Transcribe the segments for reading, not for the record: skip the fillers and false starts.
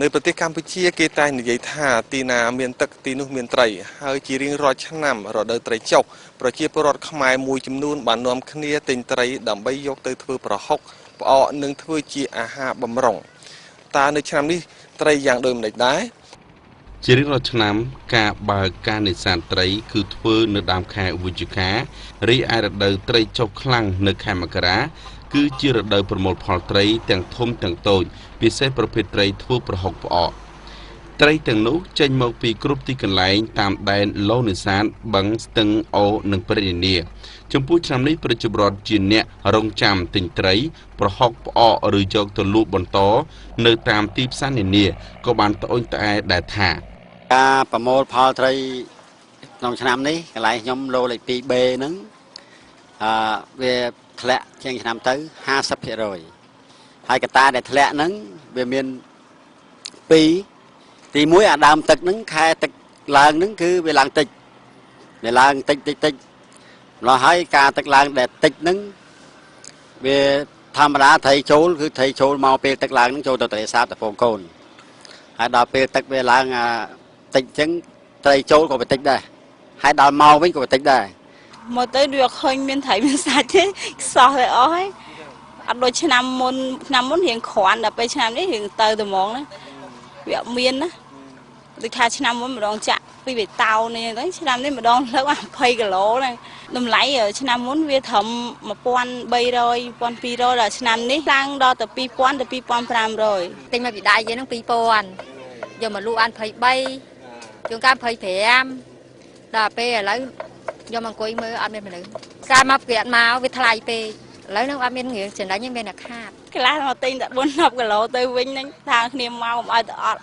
Nơiประเทศกัมพูชีគេតែងនិយាយថាទីណាមានទឹកទីនោះមានត្រីហើយជារៀងរាល់ឆ្នាំរដូវត្រីចុះប្រជាពលរដ្ឋខ្មែរមួយចំនួនបាននាំគ្នាទិញត្រីដើម្បីយកទៅធ្វើប្រហុកផ្អកនិងធ្វើជាអាហារបម្រុងតើនៅឆ្នាំនេះត្រីយ៉ាងដូចម្តេចដែរជារៀងរាល់ឆ្នាំការបើកការនេសាទត្រីគឺធ្វើនៅដើមខែវិច្ឆិការីឯរដូវត្រីចុះខ្លាំងនៅខែមករាគឺជារដូវប្រមូលផលត្រីទាំងធំទាំងតូចពិសេសប្រភេទត្រីធ្វើប្រហុកផ្អកត្រីទាំងនោះចេញមកពីគ្រប់ទីកន្លែងតាមដែនឡូនេសាទបឹងស្ទឹងអូនិងព្រៃនានាចំពោះឆ្នាំនេះប្រជាពលរដ្ឋជាអ្នករងចាំទិញត្រីប្រហុកផ្អកឬយកទៅលក់បន្តនៅតាមទីផ្សារនានាក៏បានត្អូញត្អែដែរថាការប្រមូលផលត្រីក្នុងឆ្នាំនេះកន្លែងខ្ញុំឡូលេខ 2B ហ្នឹងវាធ្លាក់ជាងឆ្នាំទៅ 50% ហើយកត្តាដែលធ្លាក់ហ្នឹងវាមាន2ទី1អាដើមទឹកហ្នឹងខែទឹកឡើងហ្នឹងគឺវាឡើងតិចវាឡើងតិចម្ល៉េះហើយការទឹកឡើងដែលតិចហ្នឹងវាធម្មតាត្រីចូលគឺត្រីចូលមកពេលទឹកឡើងហ្នឹងចូលទៅត្រីសាបតពងកូនហើយដល់ពេលទឹកវាឡើងតិចអញ្ចឹងត្រីចូលក៏វាតិចដែរហើយដល់មកវិញក៏វាតិចដែរមកទៅវាឃើញមានត្រីមានសាច់ទេសោះទៅអស់ហើយអត់ដូចឆ្នាំមុនរៀងក្រាន់ដល់ពេលឆ្នាំនេះរៀងទៅតែហ្មងណាវាអត់មានណាដូចថាឆ្នាំមុនម្ដងចាក់ពីបេតោនេះទៅឆ្នាំនេះម្ដងលើក20គីឡូហ្នឹងតម្លៃឆ្នាំមុនវាត្រឹម1300 1200ដល់ឆ្នាំនេះឡើងដល់ទៅ2000ទៅ2500ទិញមកពីដៃយើងហ្នឹង2000យកមកលក់អាន23ជួនកាល25ដល់ពេលឥឡូវយកមកអង្គុយមើលអត់មានមនុស្សការមកព្រាត់មកវាថ្លៃពេកឥឡូវហ្នឹងអត់មានងារចំណេញទេមានតែខាតកន្លះមកទិញតែ4-10គីឡូទៅវិញហ្នឹងថាគ្នាមកកុំឲ្យទៅអត់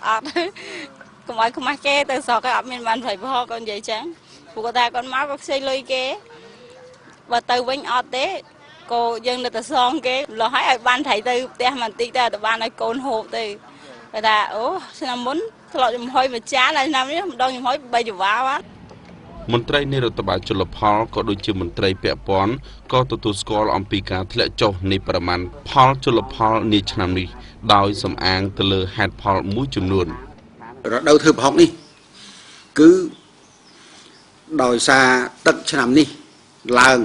កុំឲ្យខ្មាស់គេទៅស្រុកអត់មានបានប្រៃប្រហោគាត់និយាយចឹងព្រោះគាត់ថាគាត់មកគាត់ខ្ចីលុយគេបើទៅវិញអត់ទេក៏យើងនៅតែសងគេលោះឲ្យបានត្រីទៅផ្ទះបន្តិចតែបានឲ្យកូនហូបទៅគាត់ថាអូឆ្នាំមុនធ្លាប់ចំហុយមួយចានហើយឆ្នាំនេះម្ដងចំហុយ3ច្បាបាទមន្ត្រីនៃរដ្ឋបាលជលផលក៏ដូចជាមន្ត្រីពាក់ព័ន្ធក៏ទទួលស្គាល់អំពីការធ្លាក់ចុះនៃប្រមាណផលជលផលនាឆ្នាំនេះដោយសំអាងទៅលើហេតុផលមួយចំនួនរដូវធ្វើប្រហុកនេះគឺដោយសារទឹកឆ្នាំនេះឡើង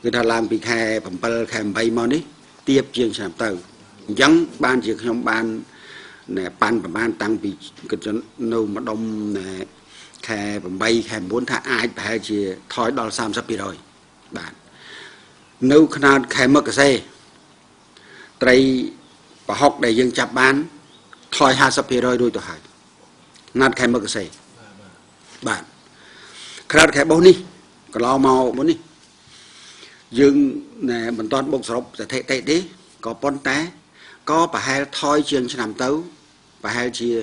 គឺថាឡើងពីខែ7ខែ8មកនេះទៀបជាងឆ្នាំទៅអញ្ចឹងបានជាខ្ញុំបានប៉ាន់ប្រមាណតាំងពីគិតនៅម្ដុំខែ8ខែ9ថាអាចប្រហែលជាថយដល់ 30% បាទនៅຂະຫນາດខែមករាត្រីប្រហុកដែលយើងចាប់បានថយ 50% រួចទៅហើយຂະຫນາດខែមករាបាទຂະຫນາດខែបោះនេះកន្លងមកមុននេះយើងមិនទាន់បុកសរុបស្ថិតិទេក៏ប៉ុន្តែក៏ប្រហែលថយជាងឆ្នាំទៅប្រហែលជា20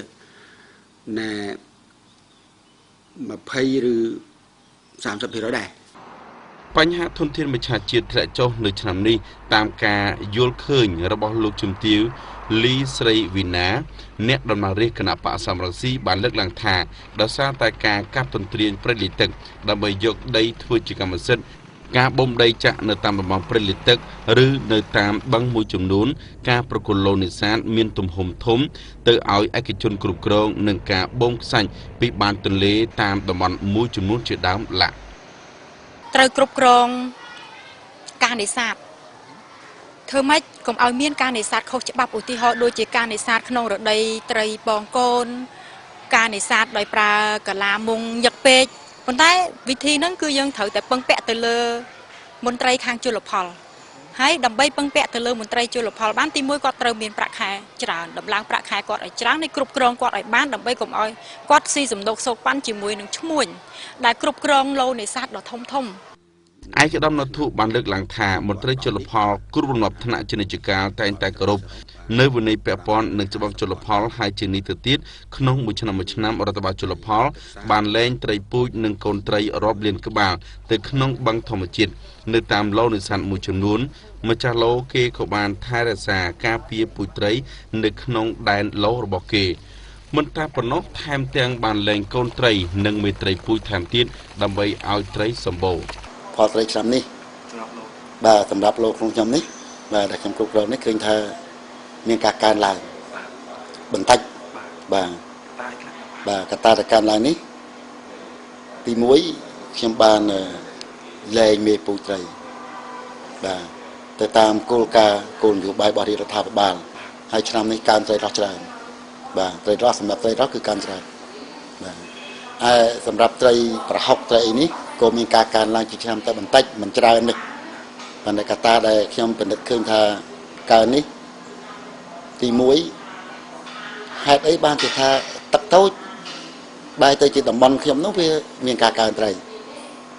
ឬ 30% ដែរបញ្ហាធនធានមច្ឆជាតិធ្លាក់ចុះនៅឆ្នាំនេះតាមការយល់ឃើញរបស់លោកជំទាវលីស្រីវីណាអ្នកដំណើររាជគណៈបកសំរងស៊ីបានលើកឡើងថាដោយសារតែការកាប់ទន្ទ្រានព្រៃលិចទឹកដើម្បីយកដីធ្វើជាកម្មសិទ្ធិការបូមដីចាក់នៅតាមតំបន់ព្រៃលិចទឹកឬនៅតាមបឹងមួយចំនួនការប្រគល់ឡូនេសាទមានទំហំធំទៅឲ្យឯកជនគ្រប់គ្រងនិងការបូមខ្សាច់ពីបានទន្លេតាមតំបន់មួយចំនួនជាដើមឡាក់ត្រូវគ្រប់គ្រងការនេសាទធ្វើម៉េចកុំឲ្យមានការនេសាទខុសច្បាប់ឧទាហរណ៍ដូចជាការនេសាទក្នុងរដូវត្រីបងកូនការនេសាទដោយប្រើកាឡាមុងញឹកពេកប៉ុន្តែវិធីហ្នឹងគឺយើងត្រូវតែពឹងពាក់ទៅលើមន្ត្រីខាងជលផលហើយដើម្បីពឹងពាក់ទៅលើមន្ត្រីជលផលបានទី1គាត់ត្រូវមានប្រាក់ខែច្រើនដំឡើងប្រាក់ខែគាត់ឲ្យច្រើនហើយគ្រប់គ្រងគាត់ឲ្យបានដើម្បីកុំឲ្យគាត់ស៊ីសំណុកសោកប៉ាន់ជាមួយនឹងឈ្មួញដែលគ្រប់គ្រងឡូនេសាទដ៏ធំឯកឧត្តមនធុបានលើកឡើងថាមន្ត្រីជលផលគ្រប់រំដាប់ថ្នាក់ជានិច្ចកាលតែងតែគោរពនៅវិន័យពាក់ព័ន្ធនឹងច្បាប់ជលផលហើយជានេះទៅទៀតក្នុងមួយឆ្នាំរដ្ឋបាលជលផលបានលែងត្រីពូជនិងកូនត្រីរាប់លានក្បាលទៅក្នុងបឹងធម្មជាតិនៅតាមឡូនេសាទមួយចំនួនម្ចាស់ឡូគេក៏បានថែរក្សាការពារពូជត្រីនៅក្នុងដែនឡូរបស់គេមិនតែប៉ុណ្ណោះថែមទាំងបានលែងកូនត្រីនិងមេត្រីពូជថែមទៀតដើម្បីឲ្យត្រីសម្បូរផលត្រីឆ្នាំនេះបាទសម្រាប់លោកក្នុងខ្ញុំនេះបាទដែលខ្ញុំគ្រប់គ្រងនេះឃើញថាមានការកើនឡើង បន្តិចបាទកត្តាដែលកើតឡើងនេះទី1ខ្ញុំបានលែងមេពូជត្រីបាទទៅតាមគោលការណ៍គោលនយោបាយរបស់រដ្ឋាភិបាលហើយឆ្នាំនេះកើនត្រីរ៉ស់ច្រើនបាទត្រីរ៉ស់សម្រាប់ត្រីរ៉ស់គឺកើនច្រើនបាទហើយសម្រាប់ត្រីប្រហុកត្រីអីនេះក៏មានការកើនឡើងជាឆ្នាំតែបន្តិចមិនច្រើននេះប៉ុន្តែកត្តាដែលខ្ញុំពិនិត្យឃើញថាកើននេះទី1ហេតុអីបានជាថាទឹកតូចបែរទៅជាតំបន់ខ្ញុំនោះវាមានការកើនត្រី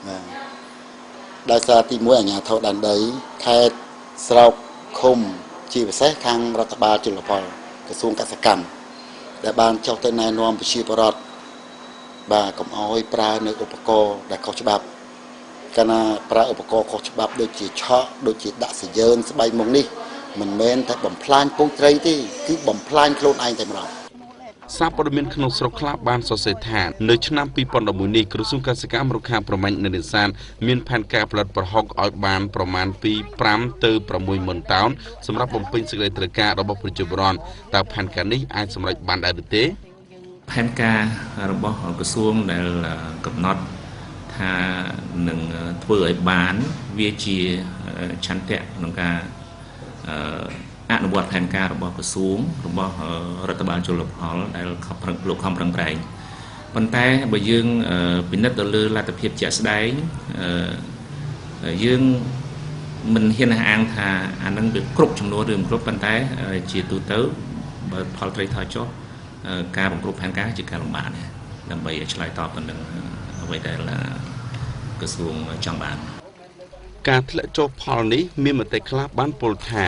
បាទដោយសារទី1អាជ្ញាធរដែនដីខេត្តស្រុកឃុំជាពិសេសខាងរដ្ឋបាលជលផលក្រសួងកសិកម្មដែលបានចុះទៅណែនាំប្រជាពលរដ្ឋបាទកុំអោយប្រើនៅឧបករណ៍ដែលខុសច្បាប់កាលណាប្រើឧបករណ៍ខុសច្បាប់ដូចជាឆក់ដូចជាដាក់សយើនស្បែកមុខនេះមិនមែនតែបំផ្លាញពូជត្រីទេគឺបំផ្លាញខ្លួនឯងតែម្ដងសារព័ត៌មានក្នុងស្រុកខ្លះបានសរសេរថានៅឆ្នាំ2011នេះក្រសួងកសិកម្មរុក្ខាប្រមាញ់និងនេសាទមានផែនការផលិតប្រហុកឲ្យបានប្រមាណពី5ទៅ60000តោនសម្រាប់បំពេញសេចក្តីត្រូវការរបស់ប្រជាពលរដ្ឋតើផែនការនេះអាចសម្រេចបានដែរឬទេផែនការរបស់ក្រសួងដែលកំណត់ថានឹងធ្វើឲ្យបានវាជាឆន្ទៈក្នុងការអនុវត្តផែនការរបស់ក្រសួងរបស់រដ្ឋបាលជលផលដែលលោកខំប្រឹងប្រែងប៉ុន្តែបើយើងពិនិត្យទៅលើលទ្ធភាពជាក់ស្ដែងយើងមិនហ៊ានអះអាងថាអានឹងវាគ្រប់ចំនួនឬមិនគ្រប់ប៉ុន្តែជាទូទៅបើផលត្រីថយចុះការបង្គ្រប់ផែនការជាការលំបាកដែរដើម្បីឆ្លើយតបទៅនឹងអ្វីដែលក្រសួងចង់បានការធ្លាក់ចុះផលនេះមានមតិខ្លះបានពោលថា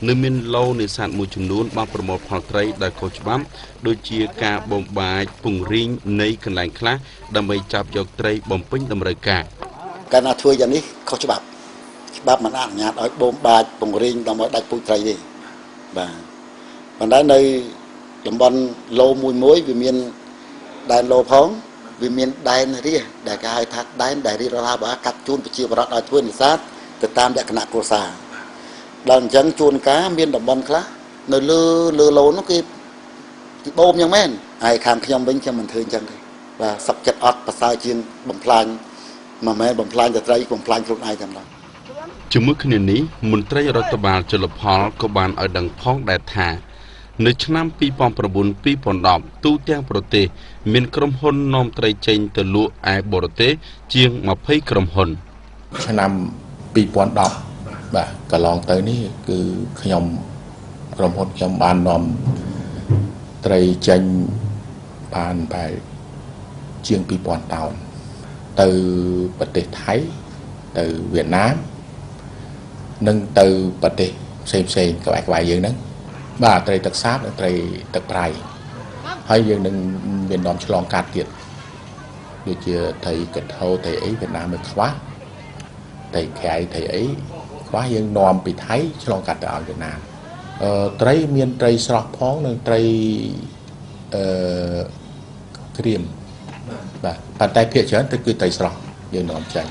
នៅមានឡូនេសាទមួយចំនួនបានប្រមូលផលត្រីដោយខុសច្បាប់ដូចជាការបំបាចពង្រីងនៃកន្លែងខ្លះដើម្បីចាប់យកត្រីបំពេញតម្រូវការកាលណាធ្វើយ៉ាងនេះខុសច្បាប់មិនអនុញ្ញាតឲ្យបំបាចពង្រីងដើម្បីដាច់ពូជត្រីទេបាទប៉ុន្តែនៅតំបន់ឡូមួយវាមានដែនឡូផងវាមានដែនរាសដែលគេហៅថាដែនដែលរដ្ឋាភិបាលកាត់ជូនប្រជាពលរដ្ឋឲ្យធ្វើនេសាទទៅតាមលក្ខណៈគ្រួសារដល់អញ្ចឹងជួនកាលមានតំបន់ខ្លះនៅលើឡូនោះគេបូមយ៉ាងមែនហើយខាងខ្ញុំវិញខ្ញុំមិនធ្វើអញ្ចឹងទេបាទសឹកចិត្តអត់ប្រសើរជាងបំផ្លាញមិនមែនបំផ្លាញតែត្រីបំផ្លាញខ្លួនឯងតែម្ដងជាមួយគ្នានេះមន្ត្រីរដ្ឋបាលជលផលក៏បានឲ្យដឹងផងដែរថានៅឆ្នាំ2009-2010ទូទាំងប្រទេសមានក្រុមហ៊ុននាំត្រីចេញទៅលក់ឯបរទេសជាង20ក្រុមហ៊ុនឆ្នាំ2010បាទកន្លងទៅនេះគឺក្រុមហ៊ុនខ្ញុំបាននាំត្រីចេញបានបែបជាង2000តោនទៅប្រទេសថៃទៅវៀតណាមនិងទៅប្រទេសផ្សេងក្បែរយើងហ្នឹងបាទត្រីទឹកសាបនិងត្រីទឹកប្រៃហើយយើងនឹងមាននាំឆ្លងកាត់ទៀតដូចជាត្រីកន្ធោត្រីអីវៀតណាមមិនខ្វះត្រីក្រៃត្រីអីខ្វះយើងនាំពីថៃឆ្លងកាត់ទៅឲ្យវៀតណាមត្រីមានត្រីស្រស់ផងនិងត្រីក្រៀមបាទប៉ុន្តែភាគច្រើនគឺត្រីស្រស់យើងនាំចេញ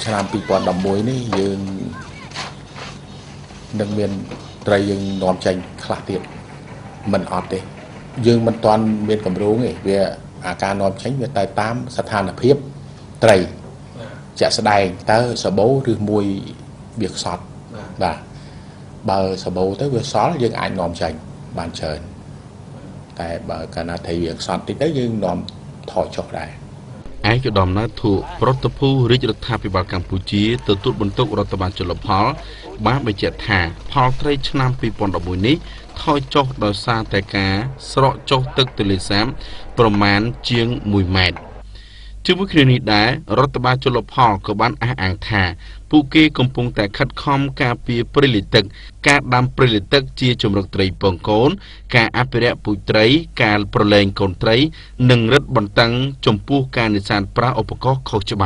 ឆ្នាំ2011នេះយើងនឹងមានត្រីយើងនាំចេញខ្លះទៀតមិនអត់ទេយើងមិនទាន់មានកម្រោងទេវាអាការនាំចេញវាទៅតាមស្ថានភាពត្រីជាក់ស្ដែងតើសបោឬមួយវាខ្សត់បាទបើសបោទៅវាសល់យើងអាចនាំចេញបានច្រើនតែបើកាលណាត្រីវាខ្សត់តិចទៅយើងនាំថយចុះដែរឯកឧត្តមនាយធុរដ្ឋភូរាជរដ្ឋាភិបាលកម្ពុជាទទួលបន្ទុករដ្ឋបាលជលផលបានបញ្ជាក់ថាផលត្រីឆ្នាំ2011នេះថយចុះដោយសារតែការស្រកចុះទឹកទន្លេសាបប្រមាណជាង1ម៉ែត្រជាមួយគ្នានេះដែររដ្ឋបាលជលផលក៏បានអះអាងថាពួកគេកំពុងតែខិតខំការពារព្រៃលិចទឹកការដាំព្រៃលិចទឹកជាជម្រកត្រីពងកូនការអភិរក្សពូជត្រីការប្រឡែងកូនត្រីនិងរឹតបន្តឹងចំពោះការនេសាទប្រើឧបករណ៍ខុសច្បាប់